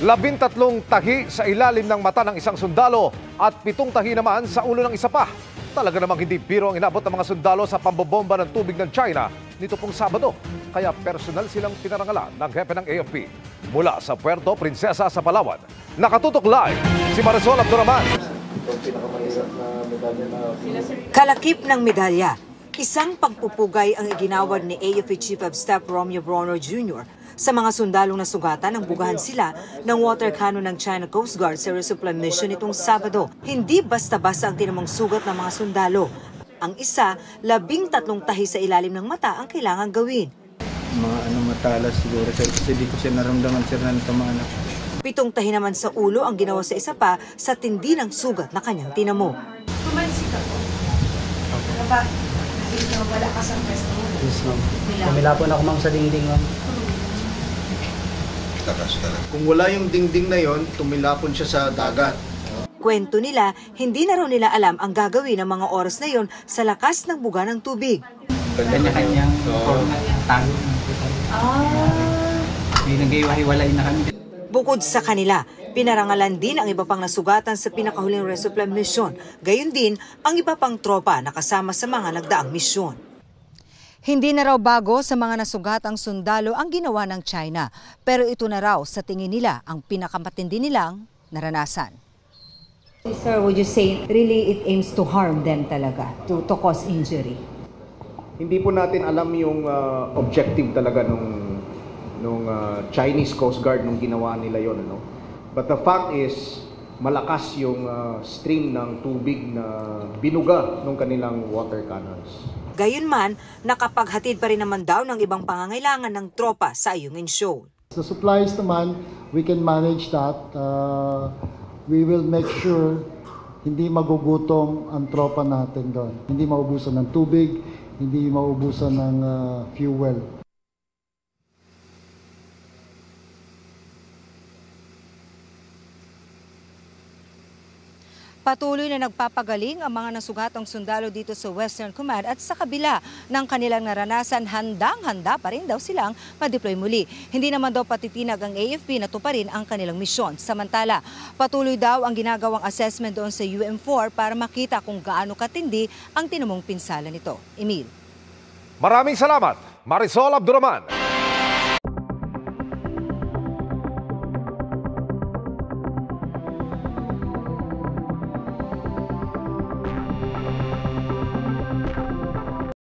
13 tahi sa ilalim ng mata ng isang sundalo at 7 tahi naman sa ulo ng isa pa. Talaga namang hindi biro ang inabot ng mga sundalo sa pambobomba ng tubig ng China nito pong Sabado. Kaya personal silang pinarangalan ng hepe ng AFP. Mula sa Puerto Princesa sa Palawan, nakatutok live si Marisol Abduraman. Kalakip ng medalya, isang pagpupugay ang iginawad ni AFP Chief of Staff Romeo Bronner Jr. sa mga sundalong nasugatan nang bugahan sila ng water cannon ng China Coast Guard sa resupply mission itong Sabado. Hindi basta-basta ang tinamang sugat ng mga sundalo. Ang isa, 13 tahi sa ilalim ng mata ang kailangan gawin. Mga matalas siguro kasi di ko siya naramdaman sir na tamaan ako. 7 tahi naman sa ulo ang ginawa sa isa pa sa tindi ng sugat na kanyang tinamo. Tumansik ako. Ano ba? Wala ka sa pwesto mo. Yes, ma'am. Kumilapon ako, ma'am, sa dingding, ma'am. Kung wala yung dingding na yon, tumilapon siya sa dagat. Kwento nila, hindi na raw nila alam ang gagawin ng mga oras na yon sa lakas ng buga ng tubig. Kanya-kanyang tago. May nag-iwahiwalay na kami. Bukod sa kanila, pinarangalan din ang iba pang nasugatan sa pinakahuling resupply mission. Gayon din ang iba pang tropa na kasama sa mga nagdaang misyon. Hindi na raw bago sa mga nasugatang sundalo ang ginawa ng China, pero ito na raw sa tingin nila ang pinakamatindi nilang naranasan. Sir, would you say really it aims to harm them talaga, to cause injury? Hindi po natin alam yung objective talaga nung Chinese Coast Guard nung ginawa nila yon, ano? But the fact is, malakas yung stream ng tubig na binuga ng kanilang water cannons. Gayunman, nakapaghatid pa rin naman daw ng ibang pangangailangan ng tropa sa Ayungin Shoal. Sa supplies naman, we can manage that. We will make sure hindi magugutom ang tropa natin doon. Hindi maubusan ng tubig, hindi maubusan ng fuel. Patuloy na nagpapagaling ang mga nasugatang sundalo dito sa Western Command at sa kabila ng kanilang naranasan, handang-handa pa rin daw silang ma-deploy muli. Hindi naman daw patitinag ang AFP na tuparin ang kanilang misyon. Samantala, patuloy daw ang ginagawang assessment doon sa UM4 para makita kung gaano katindi ang tinamong pinsala nito. Emil. Maraming salamat, Marisol Abduraman.